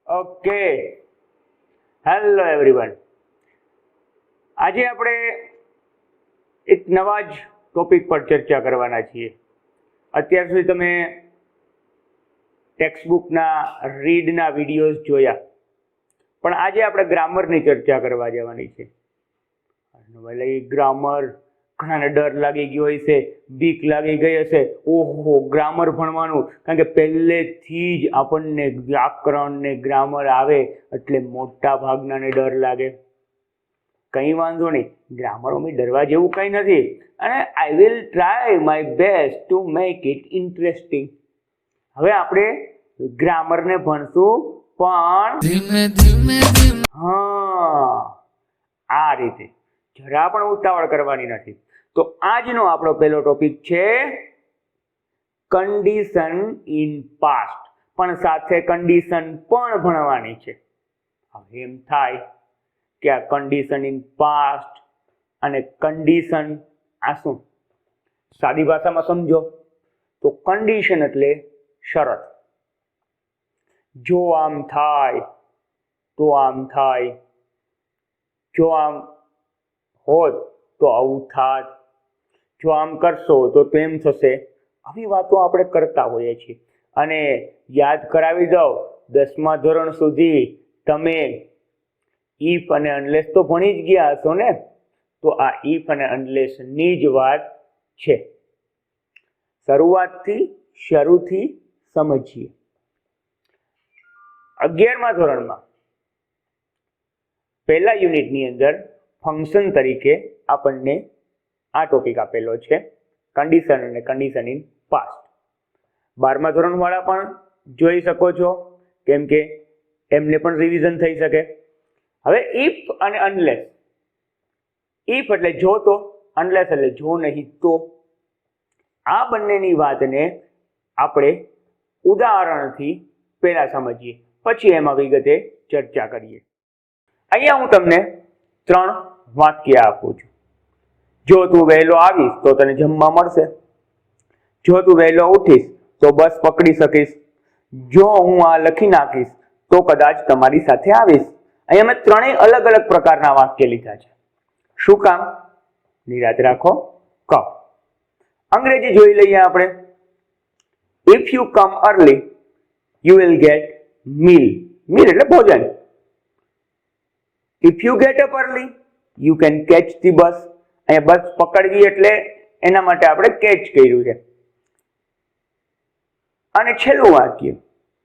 Okay, hello everyone. આજે આપણે એક નવા જ ટોપિક પર ચર્ચા કરવાના છીએ. અત્યાર સુધી તમે ટેક્સ્ટબુકના રીડના વિડીયોઝ જોયા, પણ આજે આપણે ગ્રામરની ચર્ચા કરવા જવાની છે. ગ્રામર ઘણાને ડર લાગી ગયો હશે, બીક લાગી ગઈ હશે. ઓહો, ગ્રામર ભણવાનું, કારણ કે પહેલેથી જ આપણને વ્યાકરણ ને ગ્રામર આવે એટલે મોટા ભાગનાને ડર લાગે. કંઈ વાંધો નહીં, ગ્રામરમાં ડરવા જેવું કંઈ નથી, અને I will try my best to make it interesting. હવે આપણે ગ્રામરને ભણશું, પણ ધીમે ધીમે. હા, આ રીતે જરા પણ ઉતાવળ કરવાની નથી. તો આજનો આપણો પહેલો ટોપિક છે કન્ડિશન ઇન પાસ્ટ, પણ સાથે કન્ડિશન પણ ભણવાની છે. હવે એમ થાય કે આ કન્ડિશન ઇન પાસ્ટ અને કન્ડિશન આ શું? સાદી ભાષામાં સમજો તો કન્ડિશન એટલે શરત. જો આમ થાય તો આમ થાય, જો આમ હોત તો આવું થાત, જો આમ કરશો તો તેમ થશે. આવી વાતો આપણે કરતા હોઈએ છીએ. અને યાદ કરાવી દઉં, 10મા ધોરણ સુધી તમે ઇફ અને અનલેસ તો ભણી જ ગયા હશો ને? તો આ ઇફ અને અનલેસની જ વાત છે. શરૂથી સમજીએ. 11મા ધોરણમાં પહેલા યુનિટની અંદર ફંક્શન તરીકે આપણને આ ટોપિક આપેલો છે, કન્ડિશન અને કન્ડિશન ઇન પાસ્ટ. 12મા ધોરણવાળા પણ જોઈ શકો છો, કેમ કે એમને પણ રિવિઝન થઈ શકે. હવે ઇફ અને અનલેસ. ઇફ એટલે જો તો, અનલેસ એટલે જો નહીં તો. આ બંનેની વાતને આપણે ઉદાહરણથી પહેલા સમજીએ, પછી એમાં વિગતે ચર્ચા કરીએ. અહીંયા હું તમને 3 વાક્ય આપું છું. જો તું વહેલો આવીશ તો તને જમવા મળશે. જો તું વહેલો ઉઠીશ તો બસ પકડી શકીશ. જો હું આ લખી નાખીશ તો કદાચ તમારી સાથે આવીશ. અહીંયા મેં 3 અલગ અલગ પ્રકારના વાક્ય લીધા છે. શું કામ? નિરાંત રાખો. ક અંગ્રેજી જોઈ લઈએ આપણે. If you come early you will get meal. Meal એટલે ભોજન. If you get up early you can catch the bus. અહીંયા બસ પકડવી એટલે એના માટે આપણે કેચ કર્યું છે. અને છેલ્લું વાક્ય,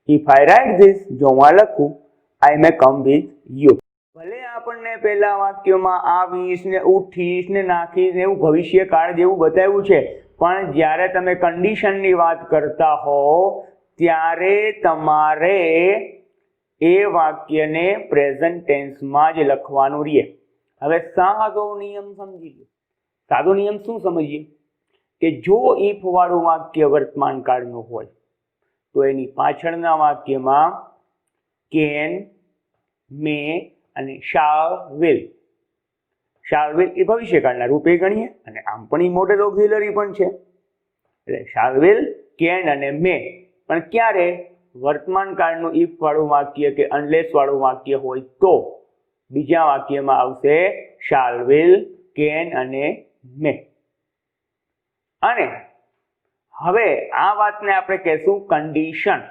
ઇફ આઈ રાઇટ ધીસ, જો હું આ લખું, આઈ મે કમ વિથ યુ. ભલે આપણને પહેલા વાક્યમાં આવીશ ને ઉઠીશ ને નાખીશ ને એવું ભવિષ્યકાળ જેવું બતાવ્યું છે, પણ જ્યારે તમે કન્ડિશનની વાત કરતા હો ત્યારે તમારે એ વાક્યને પ્રેઝન્ટ ટેન્સમાં જ લખવાનું રહે. હવે સાદો નિયમ સમજી લો. સાદો નિયમ શું સમજીએ? કે જો ઇફ વાળું વાક્ય વર્તમાન કાળનું હોય તો એની પાછળના વાક્યમાં કેન, મે અને શાલ વિલ. શાલ વિલ એ ભવિષ્યકાળના રૂપે ગણીએ, અને આમ પણ એ મોડેલ ઓક્ઝિલરી પણ છે. એટલે શાલ વિલ, કેન અને મે. પણ ક્યારે? વર્તમાન કાળનું ઇફ વાળું વાક્ય કે અનલેસ વાળું વાક્ય હોય તો બીજા વાક્યમાં આવશે શાલ વિલ, કેન અને મે. અને હવે આ વાતને આપણે કહેશું કન્ડિશન,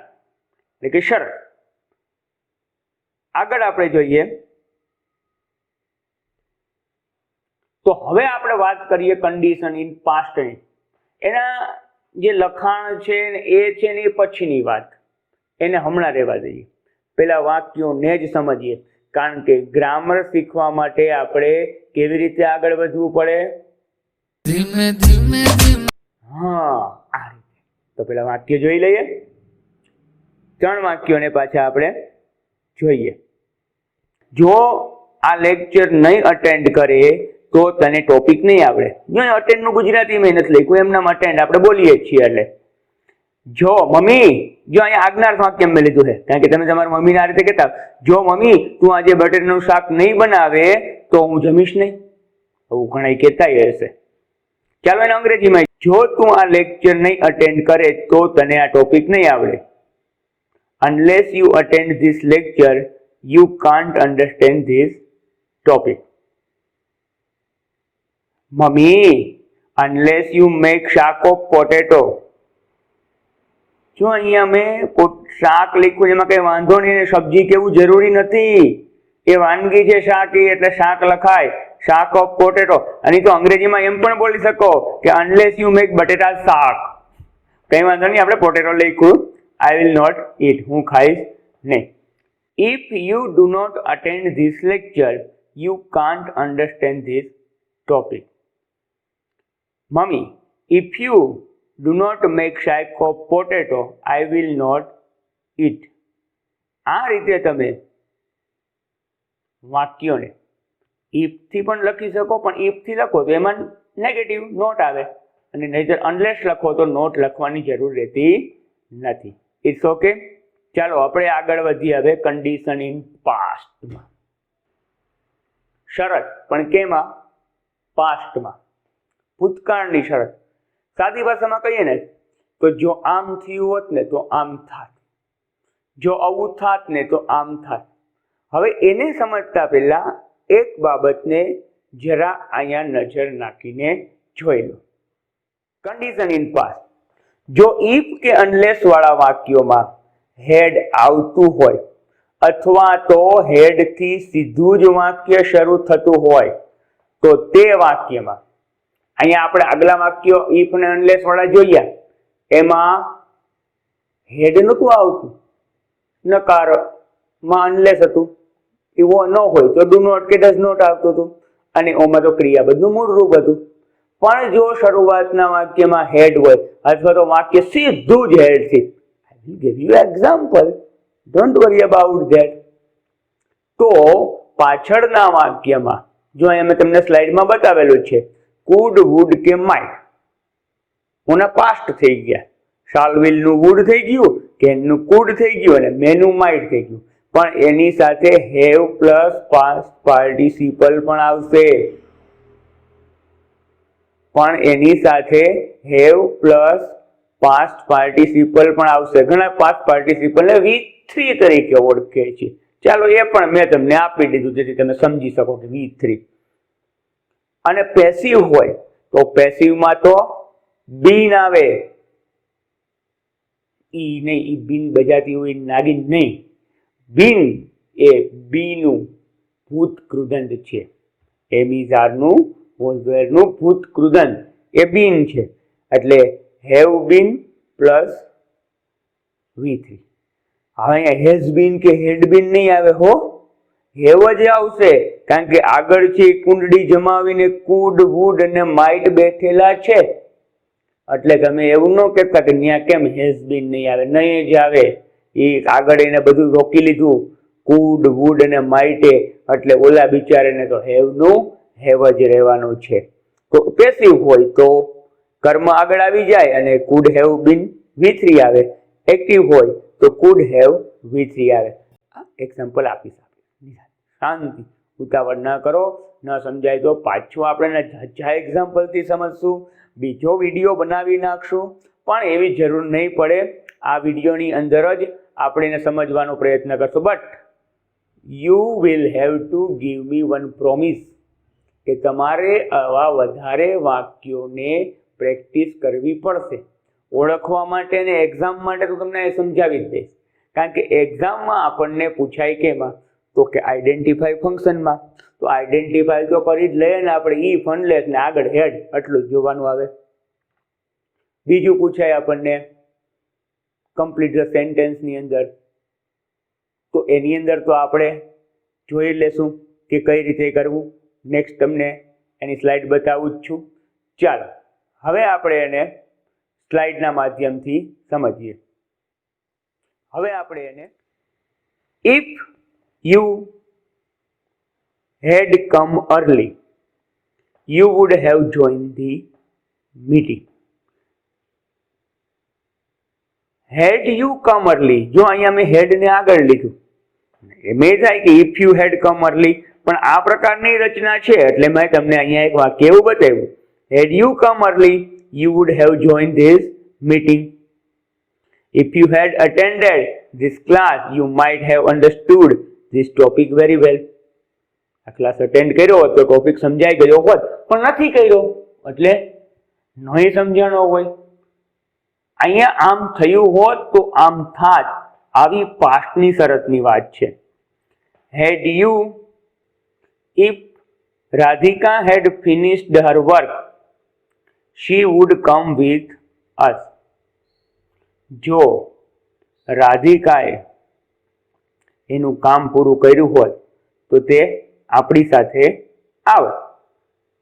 એટલે કે શરત. આગળ આપણે જોઈએ તો હવે આપણે વાત કરીએ કન્ડિશન ઇન પાસ્ટની. એના જે લખાણ છે એ છે ને એ પછીની વાત, એને હમણાં રહેવા દઈએ. પેલા વાક્યોને જ સમજીએ, કારણ કે ગ્રામર શીખવા માટે આપણે કેવી રીતે આગળ વધવું પડે? ધીમે ધીમે. હા, આ રીતે. તો પેલા વાક્ય જોઈ લઈએ. 3 વાક્યોને પાછા આપણે જોઈએ. જો આ લેક્ચર નહીં અટેન્ડ કરે તો તને ટોપિક નહીં આવડે. જો અટેન્ડ નું ગુજરાતી મેં નથી લખ્યું, એમના અટેન્ડ આપણે બોલીએ છીએ. એટલે જો મમ્મી, જો અહીંયા આજ્ઞાર્થ વાક્ય મેં લીધું છે, કારણ કે તમે તમારા મમ્મીને આ રીતે કહેતા, જો મમ્મી તું આજે બટેટાનું શાક નહીં બનાવે તો હું જમીશ નહીં. એવું ઘણા કહેતા હશે. ચાલો એને અંગ્રેજીમાં, જો તું આ લેક્ચર નહીં અટેન્ડ કરે તો તને આ ટોપિક નહીં આવડે. unless you attend this lecture you can't understand this topic. Mummy, unless you make શાક of potato. જો અહીંયા મેં શાક લખ્યું એમાં કઈ વાંધો નહીં ને સબ્જી કેવું જરૂરી નથી. એ વાનગી છે શાક એટલે શાક લખાય, શાક ઓફ પોટેટો. અને તો અંગ્રેજીમાં એમ પણ બોલી શકો કે unless you make બટેટા શાક. કઈ વાંધો નહીં, આપણે પોટેટો લખ્યું. I will not eat, હું ખાઈશ નહીં. If you do not attend this lecture you can't understand this topic. Mummy, if you do not make shape of potato, I will not eat. આ રીતે તમે વાક્યોને if થી પણ લખી શકો, પણ if થી લખો તો એમાં નેગેટિવ નોટ આવે અને નહીતર અનલેસ લખો તો નોટ લખવાની જરૂર રહેતી નથી. It's okay. ચાલો આપણે આગળ વધીએ હવે કન્ડિશન ઇન પાસ્ટમાં. શરત પણ કેમાં? પાસ્ટમાં, ભૂતકાળની શરત. સાદી ભાષામાં કહીએ ને તો જો આમ થયું હોત ને તો આમ થાત, જો આવું થાત ને તો આમ થાત. હવે એને સમજતા પહેલા એક બાબતને જરા અહીંયા નજર નાખીને જોઈ લો. Condition in past. જો ઇફ કે અનલેસ વાળા વાક્યોમાં હેડ આવતું હોય અથવા તો હેડ થી સીધું જ વાક્ય શરૂ થતું હોય તો તે વાક્યમાં, અહીંયા આપણે આગલા વાક્યો ઇફ અને અનલેસ વાળા જોયા, એમાં હેડ નતું આવતું, નકારમાં અનલેસ હતું. એવો ન હોય તો ડુ નોટ કે ડઝ નોટ આવતું હતું અને ઓમાં તો ક્રિયાપદનું મૂળ રૂપ હતું. પણ જો શરૂઆતના વાક્યમાં હેડ હોય અથવા તો વાક્ય સીધું જ હેડ થી, I will give you example, don't worry about that. તો પાછળના વાક્યમાં જો અહીંયા મેં તમને સ્લાઇડમાં બતાવેલું છે could, would કે might, ઓના પાસ્ટ થઈ ગયા. શાલ વિલ નું would થઈ ગયું, કેન નું could થઈ ગયું અને may નું might થઈ ગયું. પણ એની સાથે have પ્લસ પાસ્ટ પાર્ટિસિપલ પણ આવશે. પણ એની સાથે have પ્લસ પાસ્ટ પાર્ટિસિપલ પણ આવશે. ઘણા પાસ્ટ પાર્ટિસિપલ ને V3 તરીકે ઓળખે છે. ચાલો એ પણ મેં તમને આપી દીધું જેથી તમે સમજી શકો કે V3. અને પેસિવ હોય તો પેસિવમાં તો બીન આવે. ઈ નહીં, ઈ બીન બજાતી હોય નાગિન નહીં. બીન એ બી નું ભૂત કૃદંત છે. એમિઝારનું હોઝવેરનું ભૂત કૃદંત એ બીન છે. એટલે હેવ બીન પ્લસ V3. હવે અહીંયા હેઝ બીન કે હેડ બીન નહીં આવે હો, હેવ જ આવશે. કારણ કે આગળ છે કુંડળી જમાવીને કુડ, વુડ અને માઇટ બેઠેલા છે. એટલે તમે એવું ન કહેતા કે ત્યાં કેમ હેઝ બીન નહીં આવે, નહીં જ આવે. એ આગળ એને બધું રોકી લીધું, કુડ, વુડ અને માઇટે. એટલે ઓલા બિચારાને તો હેવ નું હેવ જ રહેવાનું છે. તો પેસિવ હોય તો કર્મ આગળ આવી જાય અને કુડ હેવ બીન V3 આવે. એક્ટિવ હોય તો કુડ હેવ V3 આવે. એક્ઝામ્પલ આપીશ. શાંતિ, ઉતાવળ ન કરો. ન સમજાય તો પાછું આપણે ઝાઝા એક્ઝામ્પલથી સમજશું, બીજો વિડીયો બનાવી નાખશું. પણ એવી જરૂર નહીં પડે. આ વિડીયોની અંદર જ આપણે એને સમજવાનો પ્રયત્ન કરશું. But you will have to give me one promise કે તમારે આવા વધારે વાક્યોને પ્રેક્ટિસ કરવી પડશે. ઓળખવા માટે ને એક્ઝામ માટે તો તમને સમજાવી જ દઈશ. કારણ કે એક્ઝામમાં આપણને પૂછાય કેમાં, તો કે આઈડેન્ટિફાઈ ફંક્શનમાં. તો આઈડેન્ટિફાઈ તો કરી જ લઈએ ને આપણે, ઇફ, અનલેસ ને આગળ હેડ, એટલું જ જોવાનું આવે. બીજું પૂછાય આપણને કમ્પ્લીટ ધ સેન્ટેન્સ ની અંદર. તો એની અંદર તો આપણે જોઈ લેશું કે કઈ રીતે કરવું. નેક્સ્ટ તમને એની સ્લાઇડ બતાવું જ છું. ચાલો હવે આપણે એને સ્લાઇડના માધ્યમથી સમજીએ. હવે આપણે એને if you had come early you would have joined the meeting. had you come early, જો અહીંયા મેં head ને આગળ લીધું, એમ થાય કે if you had come early, પણ આ પ્રકારની રચના છે એટલે મેં તમને અહીંયા એક વાક્ય એવું બતાવ્યું. had you come early you would have joined this meeting. If you had attended this class, you might have understood this topic very well. આ ક્લાસ અટેન્ડ કર્યો હોત તો ટોપિક સમજાઈ ગયો હોત, પણ નથી કર્યો એટલે નહીં સમજાણો હોય. અહીંયા આમ થયું હોત તો આમ થાત, આવી પાસ્ટની શરતની વાત છે. Had you, if Radhika had finished her work, she would come with us. જો રાધિકાએ એનું કામ પૂરું કર્યું હોત તો તે આપણી સાથે આવે,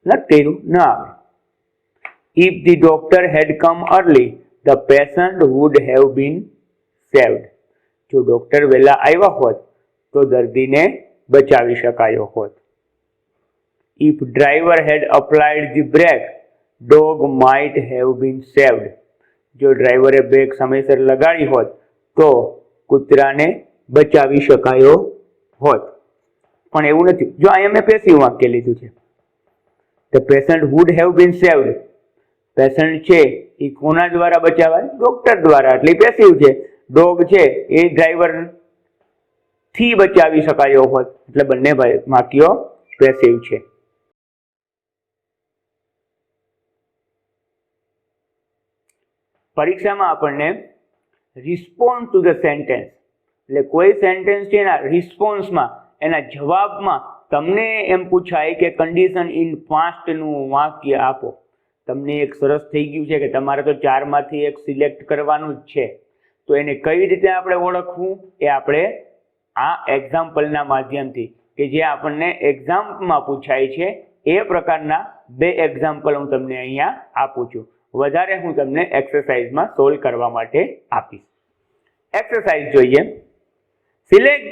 નથી કર્યું ન આવે. If the doctor had come early, the patient would have been saved. જો ડોક્ટર વહેલા આવ્યા હોત તો દર્દીને બચાવી શકાયો હોત. If driver had applied the brake, dog might have been saved. જો ડ્રાઈવરે બ્રેક સમયસર લગાડી હોત તો કૂતરાને બચાવી શકાયો હોત. પણ એવું નથી. જો અહીંયા મેં પેસિવ વાક્ય લીધું છે. The patient would have been saved. Patient છે એ કોના દ્વારા બચાવાય? ડોક્ટર દ્વારા, એટલે પેસિવ છે. ડોગ છે એ ડ્રાઈવર થી બચાવી શકાયો હોત, એટલે બંને વાક્યો પેસિવ છે. પરીક્ષામાં આપણને રિસ્પોન્ડ ટુ ધ સેન્ટેન્સ, એટલે કોઈ સેન્ટેન્સ છે એના રિસ્પોન્સમાં, એના જવાબમાં તમને એમ પૂછાય કે કન્ડિશન ઇન પાસ્ટનું વાક્ય આપો. તમને એક સરસ થઈ ગયું છે કે તમારે તો 4 માંથી એક સિલેક્ટ કરવાનું જ છે, તો એને કઈ રીતે આપણે ઓળખવું એ આપણે આ એક્ઝામ્પલના માધ્યમથી, કે જે આપણને એક્ઝામમાં પૂછાય છે એ પ્રકારના 2 એક્ઝામ્પલ હું તમને અહીંયા આપું છું. વધારે હું તમને એક્સરસાઇઝમાં સોલ્વ કરવા માટે આપીશ. એક્સરસાઇઝ જોઈએ. Select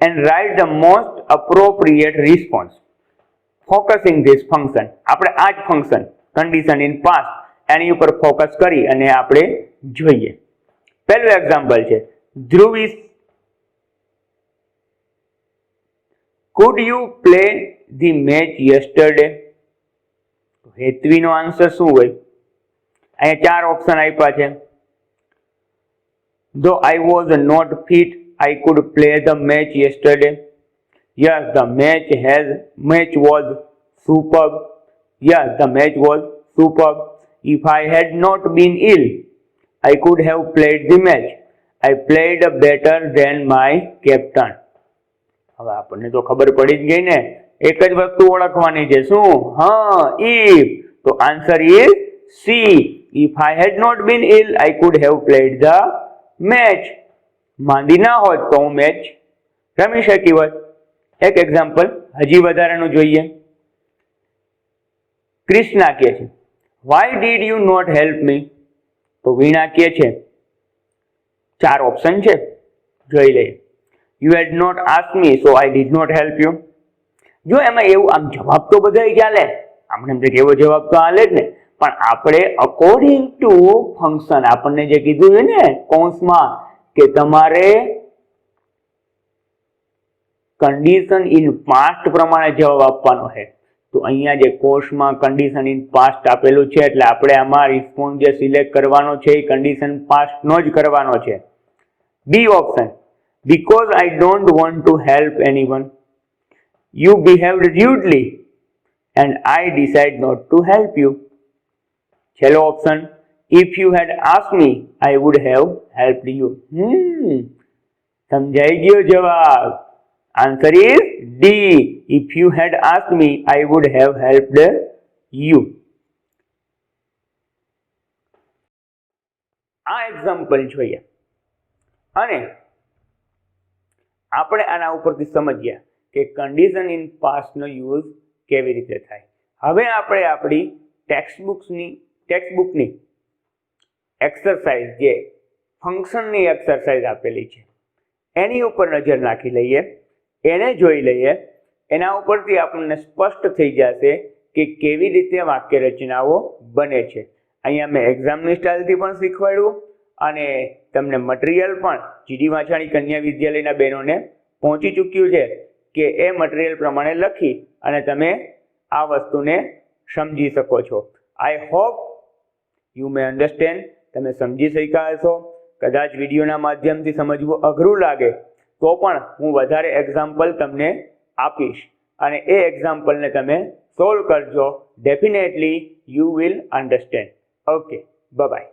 and write the most appropriate response focusing this function. આપણે આ જ ફંક્શન કન્ડિશન ઇન પાસ્ટ એની ઉપર ફોકસ કરી અને આપણે જોઈએ. પહેલું એક્ઝામ્પલ છે Dhruv is could you play the match yesterday? હેતવીનો આન્સર શું હોય? અહીંયા 4 ઓપ્શન આપ્યા છે. Though I was not fit, I could play the match yesterday. Yes, the match was superb. Yes, the match was superb. If I had not been ill, I could have played the match. I played better than my captain. હવે આપણને તો ખબર પડી જ ગઈ ને, એક જ વસ્તુ ઓળખવાની છે. શું? હા, if. તો answer is C. If I had not been ill, I could have played the match. માંદી ના હોત તો હું મેચ રમી શકી હોત. એક એક્ઝામ્પલ હજી વધારાનું જોઈએ. કૃષ્ણા કહે છે why did you not help me? તો વીણા કહે છે 4 ઓપ્શન છે, જોઈ લઈએ. You had not asked me, so I did not help you. જો એમાં એવું આમ જવાબ તો બધાય ચાલે, આપણે એમ કે એવો જવાબ તો હાલે જ ને, પણ આપણે અકોર્ડિંગ ટુ ફંક્શન આપણને જે કીધું છે ને કૌંસમાં કે તમારે કન્ડિશન ઇન પાસ્ટ પ્રમાણે જવાબ આપવાનો છે, તો અહીંયા જે કોર્સમાં કન્ડિશન ઇન પાસ્ટ આપેલું છે એટલે આપણે આમાં રિસ્પોન્સ જે સિલેક્ટ કરવાનો છે એ કન્ડિશન પાસ્ટનો જ કરવાનો છે. B option because I don't want to help anyone. You behaved rudely and I decide not to help you. છેલ્લો option if you had asked me, I would have helped you. સમજાઈ ગયો જવાબ? Answer is D. If you had asked me, I would have helped you. આ example જોઈએ અને આપણે આના ઉપરથી સમજ્યા કે કન્ડિશન ઇન પાસ્ટનો યુઝ કેવી રીતે થાય. હવે આપણે આપણી ટેક્સ્ટબુકની એક્સરસાઇઝ જે ફંક્શનની એક્સરસાઇઝ આપેલી છે એની ઉપર નજર નાખી લઈએ, એને જોઈ લઈએ. એના ઉપરથી આપણને સ્પષ્ટ થઈ જશે કે કેવી રીતે વાક્ય રચનાઓ બને છે. અહીંયા મેં એક્ઝામની સ્ટાઇલથી પણ શીખવાડ્યું અને તમને મટીરિયલ પણ જીડી વાછાણી કન્યા વિદ્યાલયના બહેનોને પહોંચી ચૂક્યું છે કે એ મટીરિયલ પ્રમાણે લખી અને તમે આ વસ્તુને સમજી શકો છો. I hope you may understand. તમે સમજી શક્યા હશો. કદાચ વિડીયોના માધ્યમથી સમજવું અઘરું લાગે તો પણ હું વધારે એક્ઝામ્પલ તમને આપીશ અને એ એક્ઝામ્પલને તમે સોલ્વ કરજો. Definitely you will understand. Okay, by.